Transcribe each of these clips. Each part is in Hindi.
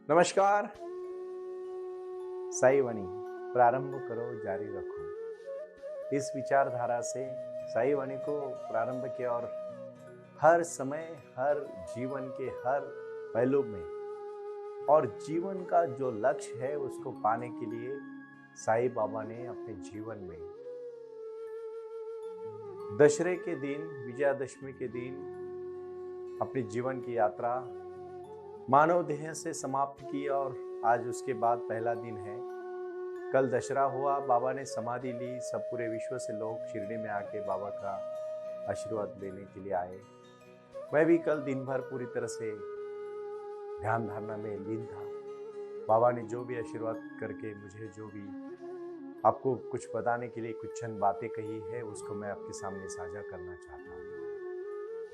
नमस्कार। साई वाणी प्रारंभ करो जारी रखो, इस विचारधारा से साई वाणी को प्रारंभ किया और हर समय हर जीवन के हर पहलू में और जीवन का जो लक्ष्य है उसको पाने के लिए साई बाबा ने अपने जीवन में दशहरे के दिन, विजयादशमी के दिन अपने जीवन की यात्रा मानव देह से समाप्त की और आज उसके बाद पहला दिन है। कल दशहरा हुआ, बाबा ने समाधि ली, सब पूरे विश्व से लोग शिरडी में आके बाबा का आशीर्वाद लेने के लिए आए। मैं भी कल दिन भर पूरी तरह से ध्यान धारणा में लीन था। बाबा ने जो भी आशीर्वाद करके मुझे जो भी आपको कुछ बताने के लिए कुछ चंद बातें कही है उसको मैं आपके सामने साझा करना चाहता हूँ।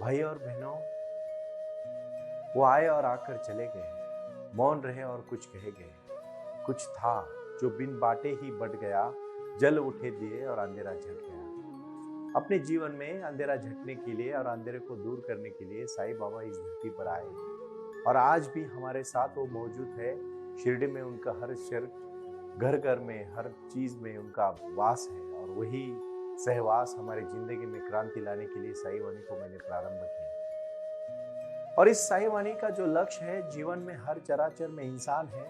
भाई और बहनों, वो आए और आकर चले गए, मौन रहे और कुछ कहे गए। कुछ था जो बिन बाटे ही बढ़ गया, जल उठे दिए और अंधेरा झट गया। अपने जीवन में अंधेरा झटने के लिए और अंधेरे को दूर करने के लिए साईं बाबा इस धरती पर आए और आज भी हमारे साथ वो मौजूद है। शिरडी में उनका हर शर घर घर में हर चीज में उनका वास है और वही सहवास हमारी जिंदगी में क्रांति लाने के लिए साईं वाणी को मैंने प्रारंभ किया। और इस साईं वाणी का जो लक्ष्य है, जीवन में हर चराचर में इंसान है।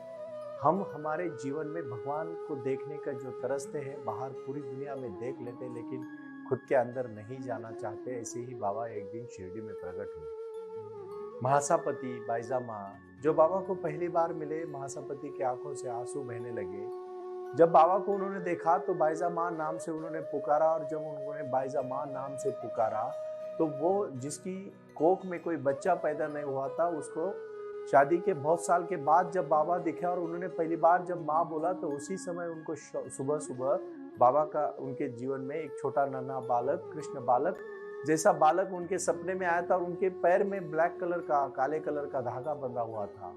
हम हमारे जीवन में भगवान को देखने का जो तरसते हैं, बाहर पूरी दुनिया में देख लेते लेकिन खुद के अंदर नहीं जाना चाहते। ऐसे ही बाबा एक दिन शिरडी में प्रकट हुए। महासापति बाईजामा जो बाबा को पहली बार मिले, महासापति की आंखों से आंसू बहने लगे। जब बाबा को उन्होंने देखा तो बाईजामा नाम से उन्होंने पुकारा और जब उन्होंने बाईजामा नाम से पुकारा तो वो जिसकी कोख में कोई बच्चा पैदा नहीं हुआ था, उसको शादी के बहुत साल के बाद जब बाबा दिखे और उन्होंने पहली बार जब माँ बोला तो उसी समय उनको सुबह सुबह बाबा का उनके जीवन में एक छोटा नन्हा बालक, कृष्ण बालक जैसा बालक उनके सपने में आया था और उनके पैर में ब्लैक कलर का, काले कलर का धागा बंधा हुआ था।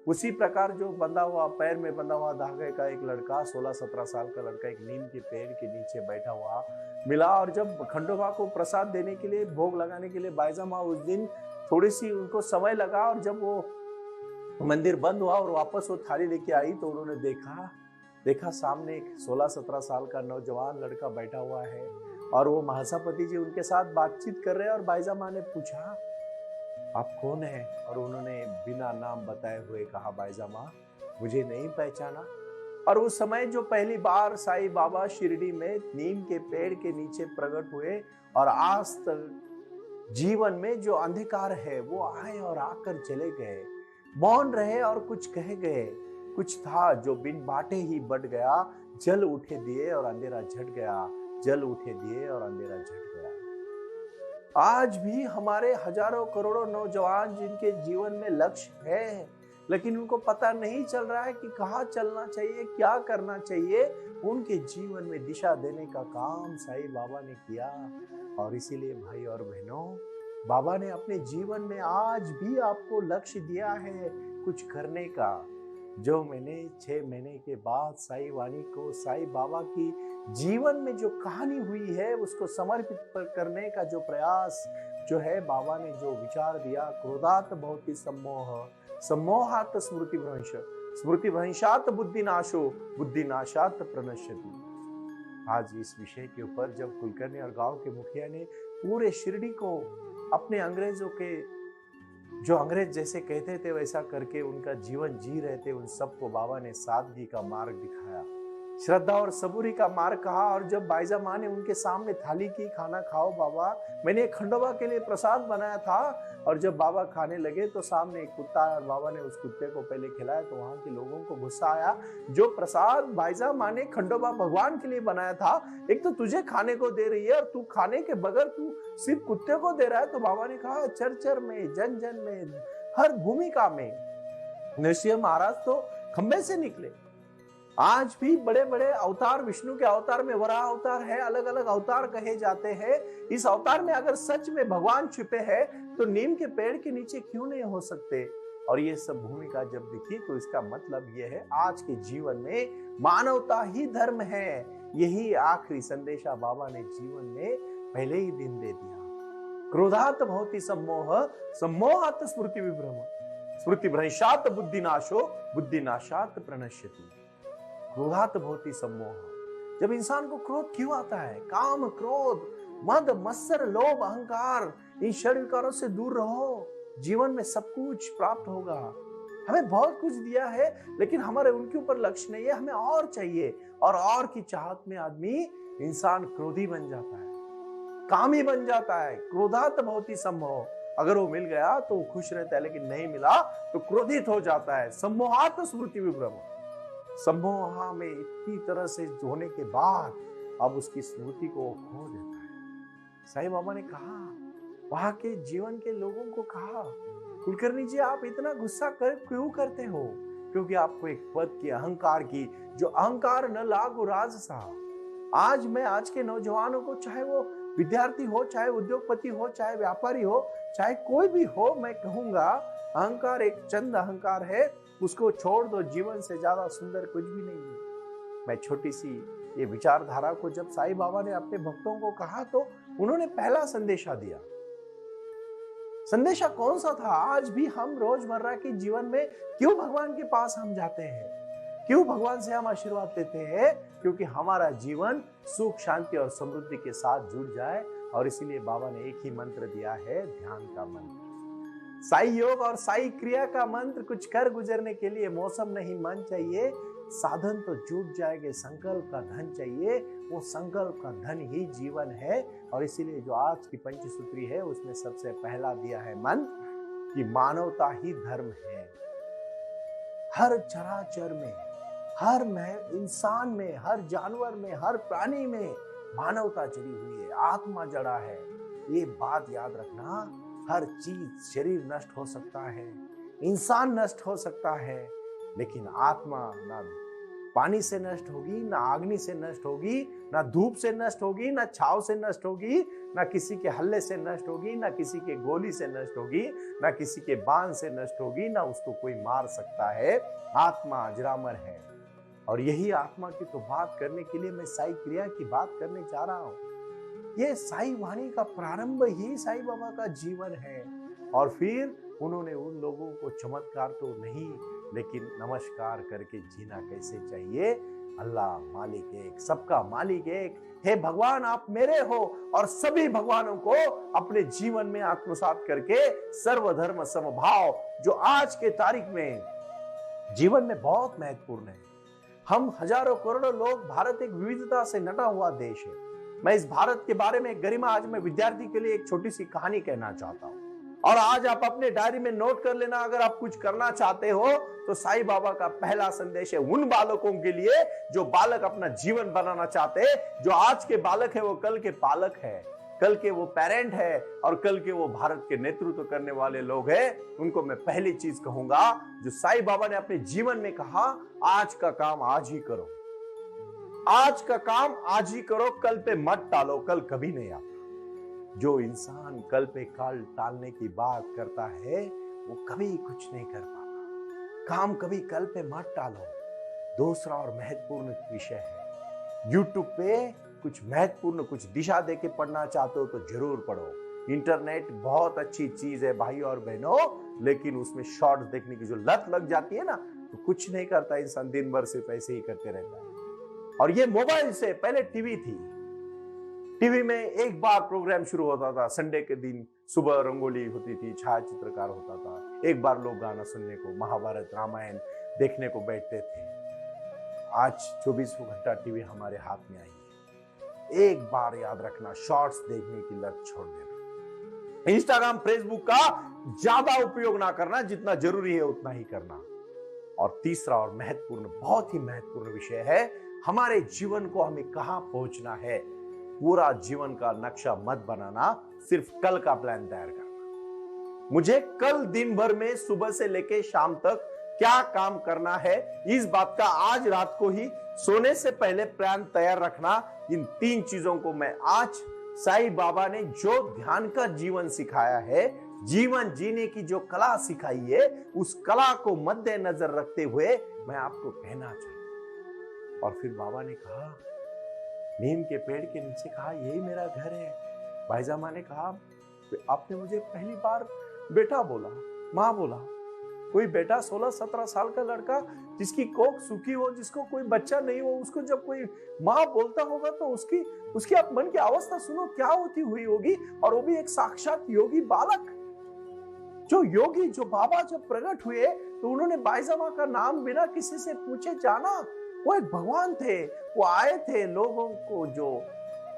उसी प्रकार जो बंधा हुआ, पैर में बंधा हुआ धागे का एक लड़का, 16-17 साल का लड़का एक नीम के पेड़ के नीचे बैठा हुआ मिला। और जब खंडोबा को प्रसाद देने के लिए, भोग लगाने के लिए बाईजामा उस दिन थोड़ी सी उनको समय लगा और जब वो मंदिर बंद हुआ और वापस वो थाली लेके आई तो उन्होंने देखा सामने एक 16-17 साल का नौजवान लड़का बैठा हुआ है और वो महासापति जी उनके साथ बातचीत कर रहे हैं। और बाईजामा ने पूछा, आप कौन हैं? और उन्होंने बिना नाम बताए हुए कहा, बाईजामा मुझे नहीं पहचाना। और उस समय जो पहली बार साईं बाबा शिरडी में नीम के पेड़ के नीचे प्रकट हुए और आज तक जीवन में जो अंधकार है वो आए और आकर चले गए, मौन रहे और कुछ कह गए। कुछ था जो बिन बाटे ही बढ़ गया, जल उठे दिए और अंधेरा झट गया, जल उठे दिए और अंधेरा झट गया। आज भी हमारे हजारों करोड़ों नौजवान जिनके जीवन में लक्ष्य है लेकिन उनको पता नहीं चल रहा है कि कहाँ चलना चाहिए, क्या करना चाहिए, उनके जीवन में दिशा देने का काम साईं बाबा ने किया। और इसीलिए भाई और बहनों, बाबा ने अपने जीवन में आज भी आपको लक्ष्य दिया है कुछ करने का। जो मैंने 6 महीने के बाद साईं वाणी को, साईं बाबा की जीवन में जो कहानी हुई है उसको समर्पित करने का जो प्रयास जो है, बाबा ने जो विचार दिया, क्रोधात भवति सम्मोह, सम्मोहात स्मृतिभ्रंश, स्मृतिभ्रंशात बुद्धिनाशो, बुद्धिनाशात प्रणश्यति। आज इस विषय के ऊपर जब कुलकर्णी और गांव के मुखिया ने पूरे शिरडी को अपने अंग्रेजों के, जो अंग्रेज जैसे कहते थे वैसा करके उनका जीवन जी रहे थे, उन सबको बाबा ने सादगी का मार्ग दिखाया, श्रद्धा और सबूरी का मार्ग कहा। और जब बाईजामा ने उनके सामने थाली की, खाना खाओ बाबा, मैंने खंडोबा के लिए प्रसाद बनाया था। और जब बाबा खाने लगे तो सामने एक कुत्ता है और बाबा ने उस कुत्ते को पहले खिलाया तो वहां के लोगों को गुस्सा आया। जो प्रसाद बाईजामा ने खंडोबा भगवान के लिए बनाया था, एक तो तुझे खाने को दे रही है और तू खाने के बगैर तू सिर्फ कुत्ते को दे रहा है। तो बाबा ने कहा, चर में, जन जन में, हर भूमिका में नरसिंह महाराज तो खंबे से निकले। आज भी बड़े बड़े अवतार, विष्णु के अवतार में वराह अवतार है, अलग अलग अवतार कहे जाते हैं। इस अवतार में अगर सच में भगवान छिपे हैं तो नीम के पेड़ के नीचे क्यों नहीं हो सकते? और ये सब भूमिका जब दिखी तो इसका मतलब यह है, आज के जीवन में मानवता ही धर्म है। यही आखिरी संदेशा बाबा ने जीवन में पहले ही दिन दे दिया। क्रोधात भवति सम्मोह, सम्मोहात स्मृति विभ्रम। स्मृति भ्रंशात बुद्धिनाशो बुद्धिनाशात प्रणश्यति। क्रोधात भवति सम्मोह। जब इंसान को क्रोध क्यों आता है? काम, क्रोध, मद, मत्सर, लोभ, अहंकार, इन षड विकारों से दूर रहो। जीवन में सब कुछ प्राप्त होगा। हमें बहुत कुछ दिया है, लेकिन हमारे उनके ऊपर लक्ष्य नहीं है, हमें और चाहिए। और की चाहत में आदमी, इंसान क्रोधी बन जाता है, कामी बन जाता है। क्रोधात भवति सम्मोह। अगर वो मिल गया तो वो खुश रहता है, लेकिन नहीं मिला तो क्रोधित हो जाता है। सम्मोहात स्मृति विभ्रम। सम्मोह में इतनी तरह से होने के बाद अब उसकी स्मृति को खो देता है। साईं बाबा ने कहा, वहां के जीवन के लोगों को कहा, कुलकर्णी जी आप इतना गुस्सा क्यों करते हो? क्योंकि आपको एक पद की, अहंकार की, जो अहंकार न लागू राज सा। आज के नौजवानों को, चाहे वो विद्यार्थी हो, चाहे उद्योगपति हो, चाहे व्यापारी हो, चाहे कोई भी हो, मैं कहूंगा अहंकार एक चंद अहंकार है, उसको छोड़ दो। जीवन से ज्यादा सुंदर कुछ भी नहीं है। मैं छोटी सी ये विचारधारा को जब साईं बाबा ने अपने भक्तों को कहा तो उन्होंने पहला संदेशा दिया। संदेशा कौन सा था? आज भी हम रोजमर्रा के जीवन में क्यों भगवान के पास हम जाते हैं, क्यों भगवान से हम आशीर्वाद लेते हैं? क्योंकि हमारा जीवन सुख, शांति और समृद्धि के साथ जुड़ जाए। और इसीलिए बाबा ने एक ही मंत्र दिया है, ध्यान का मंत्र। साई योग और साई क्रिया का मंत्र। कुछ कर गुजरने के लिए मौसम नहीं, मन चाहिए। साधन तो जुट जाएंगे, संकल्प का धन चाहिए। वो संकल्प का धन ही जीवन है। और इसीलिए जो आज की पंचसूत्री है, उसमें सबसे पहला दिया है मंत्र कि मानवता ही धर्म है। हर चराचर में, हर इंसान में, हर जानवर में, हर प्राणी में मानवता जड़ी हुई है, आत्मा जड़ा है। ये बात याद रखना। हर चीज, शरीर नष्ट हो सकता है, इंसान नष्ट हो सकता है, लेकिन आत्मा ना पानी से नष्ट होगी, ना अग्नि से नष्ट होगी, ना धूप से नष्ट होगी, ना छाव से नष्ट होगी, ना किसी के हल्ले से नष्ट होगी, ना किसी के गोली से नष्ट होगी, ना किसी के बाण से नष्ट होगी, ना उसको कोई मार सकता है। आत्मा अजरामर है। और यही आत्मा की तो बात करने के लिए मैं साई क्रिया की बात करने जा रहा हूं। ये साई वाणी का प्रारंभ ही साई बाबा का जीवन है। और फिर उन्होंने उन लोगों को चमत्कार तो नहीं, लेकिन नमस्कार करके जीना कैसे चाहिए। अल्लाह मालिक एक, सबका मालिक एक। हे भगवान आप मेरे हो, और सभी भगवानों को अपने जीवन में आत्मसात करके सर्वधर्म समभाव, जो आज के तारीख में जीवन में बहुत महत्वपूर्ण है। हम हजारों करोड़ों लोग, भारत एक विविधता से नटा हुआ देश है। मैं इस भारत के बारे में गरिमा, आज मैं विद्यार्थी के लिए एक छोटी सी कहानी कहना चाहता हूं। और आज आप अपने डायरी में नोट कर लेना, अगर आप कुछ करना चाहते हो तो साईं बाबा का पहला संदेश है उन बालकों के लिए जो बालक अपना जीवन बनाना चाहते हैं। जो आज के बालक है वो कल के पालक है, कल के वो पेरेंट है, और कल के वो भारत के नेतृत्व करने वाले लोग हैं। उनको मैं पहली चीज कहूंगा जो साईं बाबा ने अपने जीवन में कहा, आज का काम आज ही करो। आज का काम आज ही करो, कल पे मत टालो, कल कभी नहीं आता। जो इंसान कल पे कल टालने की बात करता है वो कभी कुछ नहीं कर पाता। काम कभी कल पे मत टालो। दूसरा और महत्वपूर्ण विषय है, YouTube पे कुछ महत्वपूर्ण, कुछ दिशा देके पढ़ना चाहते हो तो जरूर पढ़ो। इंटरनेट बहुत अच्छी चीज है भाई और बहनों, लेकिन उसमें शॉर्ट्स देखने की जो लत लग जाती है ना, तो कुछ नहीं करता इंसान, दिन भर सिर्फ ऐसे ही करते रहता है। और ये मोबाइल से पहले टीवी थी। टीवी में एक बार प्रोग्राम शुरू होता था, संडे के दिन सुबह रंगोली होती थी, छायाचित्रकार होता था, एक बार लोग गाना सुनने को, महाभारत रामायण देखने को बैठते थे। आज 24 घंटा टीवी हमारे हाथ में आई है। एक बार याद रखना, शॉर्ट्स देखने की लत छोड़ देना। इंस्टाग्राम, फेसबुक का ज्यादा उपयोग ना करना, जितना जरूरी है उतना ही करना। और तीसरा और महत्वपूर्ण, बहुत ही महत्वपूर्ण विषय है, हमारे जीवन को हमें कहां पहुंचना है। पूरा जीवन का नक्शा मत बनाना, सिर्फ कल का प्लान तैयार करना। मुझे कल दिन भर में सुबह से लेके शाम तक क्या काम करना है, इस बात का आज रात को ही सोने से पहले प्लान तैयार रखना। इन 3 चीजों को मैं आज साईं बाबा ने जो ध्यान का जीवन सिखाया है, जीवन जीने की जो कला सिखाई है, उस कला को मद्देनजर रखते हुए मैं आपको कहना चाहूं। और फिर बाबा ने कहा, नीम के पेड़ के नीचे कहा, यही मेरा घर है। भाईजामा ने कहा, आपने मुझे पहली बार बेटा बोला, माँ बोला, कोई बेटा 16-17 साल का लड़का जिसकी कोख सूखी हो, जिसको कोई बच्चा नहीं हो, उसको जब कोई माँ बोलता होगा तो उसकी आप मन की अवस्था सुनो क्या होती हुई होगी। और वो भी एक साक्षात योगी बालक। जो योगी, जो बाबा जब प्रकट हुए तो उन्होंने बाईजामा का नाम बिना किसी से पूछे जाना। वो एक भगवान थे। वो आए थे लोगों को, जो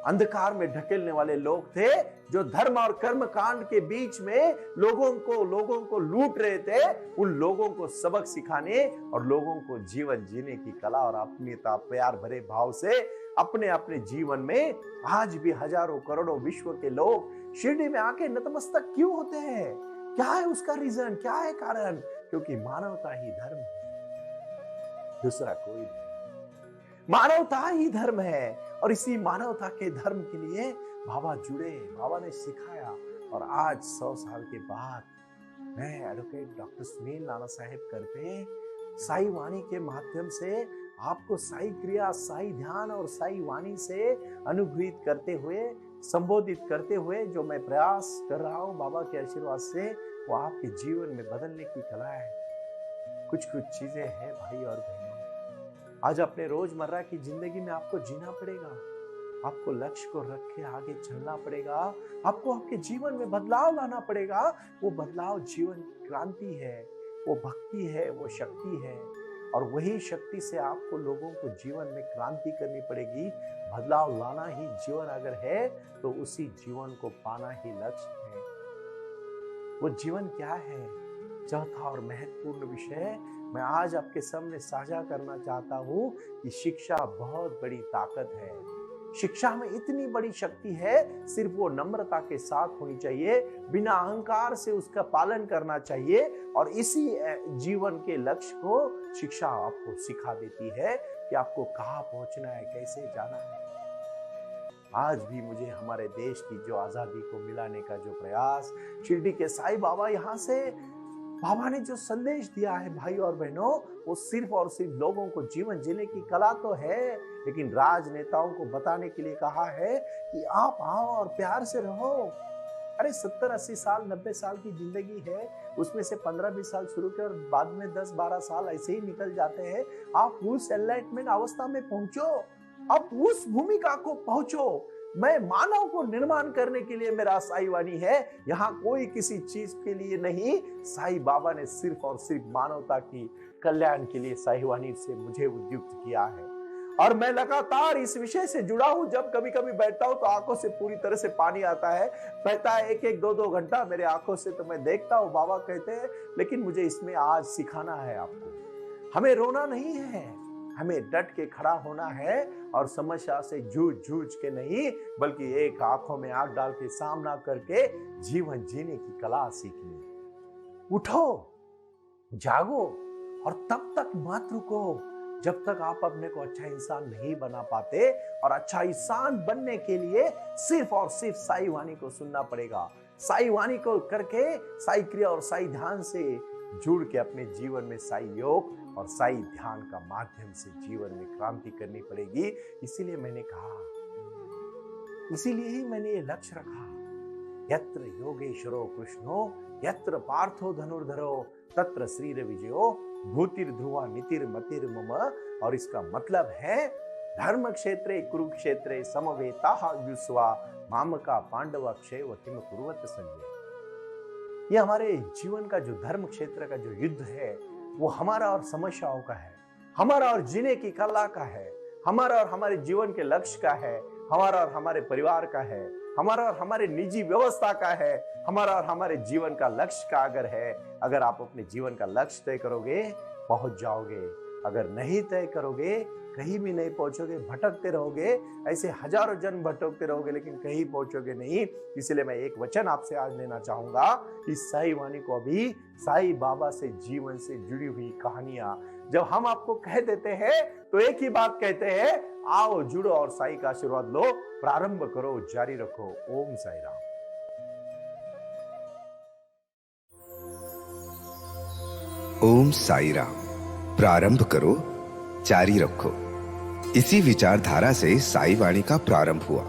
अंधकार में ढकेलने वाले लोग थे, जो धर्म और कर्म कांड के बीच में लोगों को लूट रहे थे, उन लोगों को सबक सिखाने और लोगों को जीवन जीने की कला और आत्मीयता प्यार भरे भाव से अपने अपने जीवन में आज भी हजारों करोड़ों विश्व के लोग शिरडी में आके नतमस्तक क्यों होते हैं? क्या है उसका रीजन, क्या है कारण? क्योंकि मानवता ही धर्म है, दूसरा कोई नहीं। मानवता ही धर्म है और इसी मानवता के धर्म के लिए बाबा जुड़े, बाबा ने सिखाया। और आज 100 साल के बाद मैं एडवोकेट डॉक्टर सुनील नाना साहेब करके साई वाणी के माध्यम से आपको साई क्रिया, साई ध्यान और साई वाणी से अनुग्रहित करते हुए, संबोधित करते हुए जो मैं प्रयास कर रहा हूँ बाबा के आशीर्वाद से, वो आपके जीवन में बदलने की कला है। कुछ चीजें हैं भाई और बहनों, आज अपने रोजमर्रा की जिंदगी में आपको जीना पड़ेगा। आपको लक्ष्य को रख के आगे चलना पड़ेगा। आपको आपके जीवन में बदलाव लाना पड़ेगा। वो बदलाव जीवन क्रांति है, वो भक्ति है, वो शक्ति है। और वही शक्ति से आपको लोगों को जीवन में क्रांति करनी पड़ेगी। बदलाव लाना ही जीवन अगर है तो उसी जीवन को पाना ही लक्ष्य है। वो जीवन क्या है? चौथा और महत्वपूर्ण विषय मैं आज आपके सामने साझा करना चाहता हूं कि शिक्षा बहुत बड़ी ताकत है। शिक्षा में इतनी बड़ी शक्ति है, सिर्फ वो नम्रता के साथ होनी चाहिए, बिना अहंकार से उसका पालन करना चाहिए। और इसी जीवन के लक्ष्य को शिक्षा आपको सिखा देती है कि आपको कहाँ पहुंचना है, कैसे जाना है। आज भी मुझे हमारे देश की जो आजादी को मिलाने का जो प्रयास शिरडी के साईं बाबा, यहाँ से बाबा ने जो संदेश दिया है भाई और बहनों, वो सिर्फ और सिर्फ लोगों को जीवन जीने की कला तो है, लेकिन राजनेताओं को बताने के लिए कहा है कि आप आओ और प्यार से रहो। अरे 70-80 साल 90 साल की जिंदगी है, उसमें से 15-20 साल शुरू कर बाद में 10-12 साल ऐसे ही निकल जाते हैं। आप उस एनलाइटमेंट अवस्था में पहुंचो, आप उस भूमिका को पहुंचो। मैं मानव को निर्माण करने के लिए मेरा साई वाणी है, यहाँ कोई किसी चीज के लिए नहीं। साई बाबा ने सिर्फ और सिर्फ मानवता की कल्याण के लिए साई वाणी से मुझे उद्युक्त किया है। और मैं लगातार इस विषय से जुड़ा हूं। जब कभी कभी बैठता हूं तो आंखों से पूरी तरह से पानी आता है, बहता है 1-1, 2-2 घंटा मेरे आंखों से। तो मैं देखता हूं बाबा कहते हैं, लेकिन मुझे इसमें आज सिखाना है आपको। हमें रोना नहीं है, हमें डट के खड़ा होना है और समस्या से जूझ के नहीं, बल्कि एक आंखों में आंख डाल के सामना करके जीवन जीने की कला सीखनी। उठो, जागो और तब तक मत रुको जब तक आप अपने को अच्छा इंसान नहीं बना पाते। और अच्छा इंसान बनने के लिए सिर्फ और सिर्फ साई वाणी को सुनना पड़ेगा। साई वाणी को करके साई क्रिया और साई ध्यान से जुड़ के अपने जीवन में साई योग और साई ध्यान का माध्यम से जीवन में क्रांति करनी पड़ेगी। इसीलिए मैंने कहा, इसीलिए ही मैंने ये लक्ष्य रखा, यत्र योगेश्वरो कृष्णो यत्र पार्थो धनुर्धरो तत्र श्रीर विजयो भूतिर ध्रुवा नीतिर मतिर मम। और इसका मतलब है धर्म क्षेत्रे कुरुक्षेत्रे समवेताः युष्वा मामका पांडवा क्षय किम कुर्वत संजय। ये हमारे जीवन का जो धर्म क्षेत्र का जो युद्ध है, वो हमारा और समस्याओं का है, हमारा और जीने की कला का है, हमारा और हमारे जीवन के लक्ष्य का है, हमारा और हमारे परिवार का है, हमारा और हमारे निजी व्यवस्था का है, हमारा और हमारे जीवन का लक्ष्य का अगर है। अगर आप अपने जीवन का लक्ष्य तय करोगे पहुंच जाओगे, अगर नहीं तय करोगे कहीं भी नहीं पहुंचोगे, भटकते रहोगे। ऐसे हजारों जन्म भटकते रहोगे लेकिन कहीं पहुंचोगे नहीं। इसलिए मैं एक वचन आपसे आज लेना चाहूंगा कि साई वाणी को अभी साई बाबा से जीवन से जुड़ी हुई कहानियां जब हम आपको कह देते हैं तो एक ही बात कहते हैं, आओ जुड़ो और साई का आशीर्वाद लो, प्रारंभ करो, जारी रखो। ओम साई राम। ओम साई राम। प्रारंभ करो, जारी रखो। इसी विचारधारा से साई वाणी का प्रारंभ हुआ।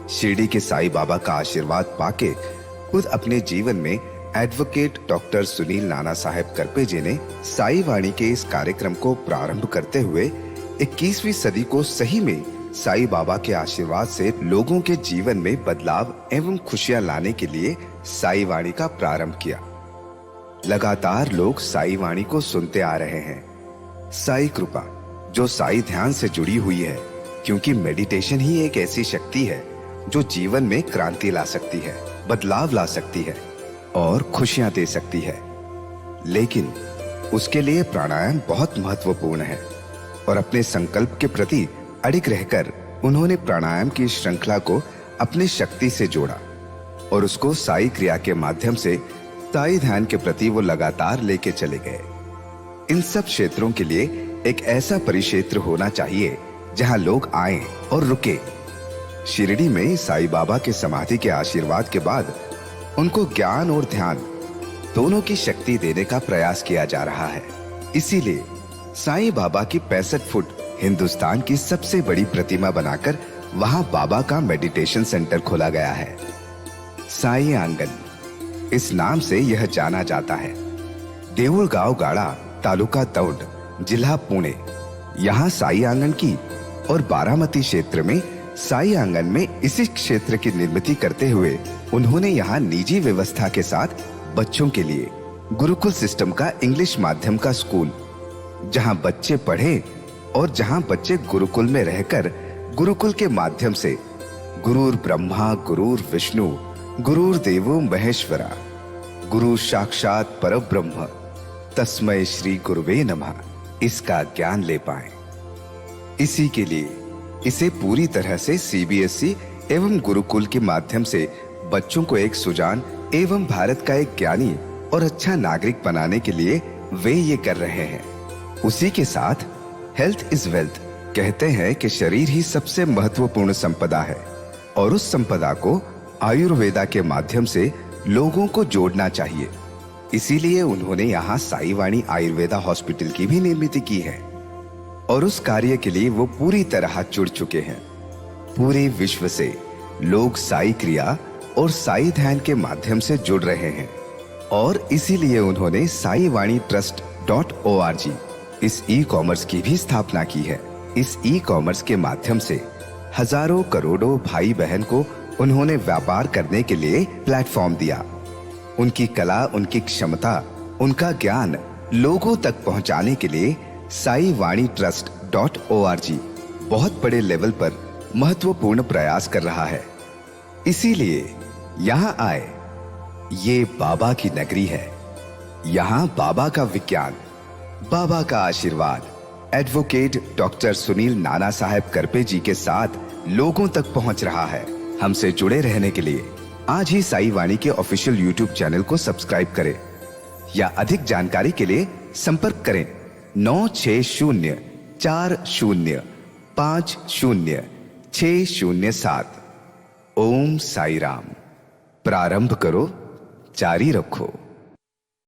शिरडी के साई बाबा का आशीर्वाद पाके खुद अपने जीवन में एडवोकेट डॉक्टर सुनील नाना साहेब करपे जी ने साई वाणी के इस कार्यक्रम को प्रारंभ करते हुए 21वीं सदी को सही में साई बाबा के आशीर्वाद से लोगों के जीवन में बदलाव एवं खुशियां लाने के लिए साई वाणी का प्रारंभ किया। लगातार लोग साई वाणी को सुनते आ रहे हैं। साई कृपा जो साई ध्यान से जुड़ी हुई है, क्योंकि मेडिटेशन ही एक ऐसी शक्ति है जो जीवन में क्रांति ला सकती है, बदलाव ला सकती है और खुशियां दे सकती है। लेकिन उसके लिए प्राणायाम बहुत महत्वपूर्ण है और अपने संकल्प के प्रति अडिग रहकर उन्होंने प्राणायाम की श्रृंखला को अपनी शक्ति से जोड़ा और उसको साई क्रिया के माध्यम से साई ध्यान के प्रति वो लगातार लेके चले गए। इन सब क्षेत्रों के लिए एक ऐसा परिक्षेत्र होना चाहिए जहां लोग आएं और रुके। शिरडी में साई बाबा के समाधि के आशीर्वाद के बाद उनको ज्ञान और ध्यान दोनों की शक्ति देने का प्रयास किया जा रहा है। इसीलिए साई बाबा की 65 फुट हिंदुस्तान की सबसे बड़ी प्रतिमा बनाकर वहां बाबा का मेडिटेशन सेंटर खोला गया है। साई आंगन इस नाम से यह जाना जाता है। देऊळगाव गाड़ा, तालुका दौंड, जिला पुणे, यहाँ साई आंगन की और बारामती क्षेत्र में साई आंगन में इसी क्षेत्र की निर्मित करते हुए उन्होंने यहाँ निजी व्यवस्था के साथ बच्चों के लिए गुरुकुल सिस्टम का इंग्लिश माध्यम का स्कूल, जहाँ बच्चे पढ़े और जहाँ बच्चे गुरुकुल में रहकर गुरुकुल के माध्यम से गुरुर ब्रह्मा गुरुर विष्णु गुरुर देवो महेश्वरा गुरु साक्षात परब्रह्म तस्मै श्री गुरुवे नमः इसका ज्ञान ले पाए। इसी के लिए इसे पूरी तरह से सीबीएसई एवं गुरुकुल के माध्यम से बच्चों को एक सुजान एवं भारत का एक ज्ञानी और अच्छा नागरिक बनाने के लिए वे ये कर रहे हैं। उसी के साथ हेल्थ इज वेल्थ कहते हैं कि शरीर ही सबसे महत्वपूर्ण संपदा है और उस संपदा को आयुर्वेदा के माध्यम से लोगों को जोड़ना चाहिए। इसीलिए उन्होंने यहाँ साई वाणी आयुर्वेदा हॉस्पिटल की भी निर्मित की है और उस कार्य के लिए वो पूरी तरह जुड़ चुके हैं। पूरे विश्व से लोग साई क्रिया और साई ध्यान के माध्यम से जुड़ रहे हैं और इसीलिए उन्होंने साई वाणी trust.org इस ई कॉमर्स की भी स्थापना की है। इस ई कॉमर्स के माध्यम से हजारों करोड़ों भाई बहन को उन्होंने व्यापार करने के लिए प्लेटफॉर्म दिया। उनकी कला, उनकी क्षमता, उनका ज्ञान लोगों तक पहुंचाने के लिए साई वाणी trust.org बहुत बड़े लेवल पर महत्वपूर्ण प्रयास कर रहा है। इसीलिए यहाँ आए। ये बाबा की नगरी है। यहाँ बाबा का विज्ञान, बाबा का आशीर्वाद एडवोकेट डॉक्टर सुनील नाना साहेब करपे जी के साथ लोगों तक पहुंच रहा है। हमसे जुड़े रहने के लिए आज ही साई वाणी के ऑफिशियल यूट्यूब चैनल को सब्सक्राइब करें या अधिक जानकारी के लिए संपर्क करें 9604050607। ओम साई राम। प्रारंभ करो, जारी रखो।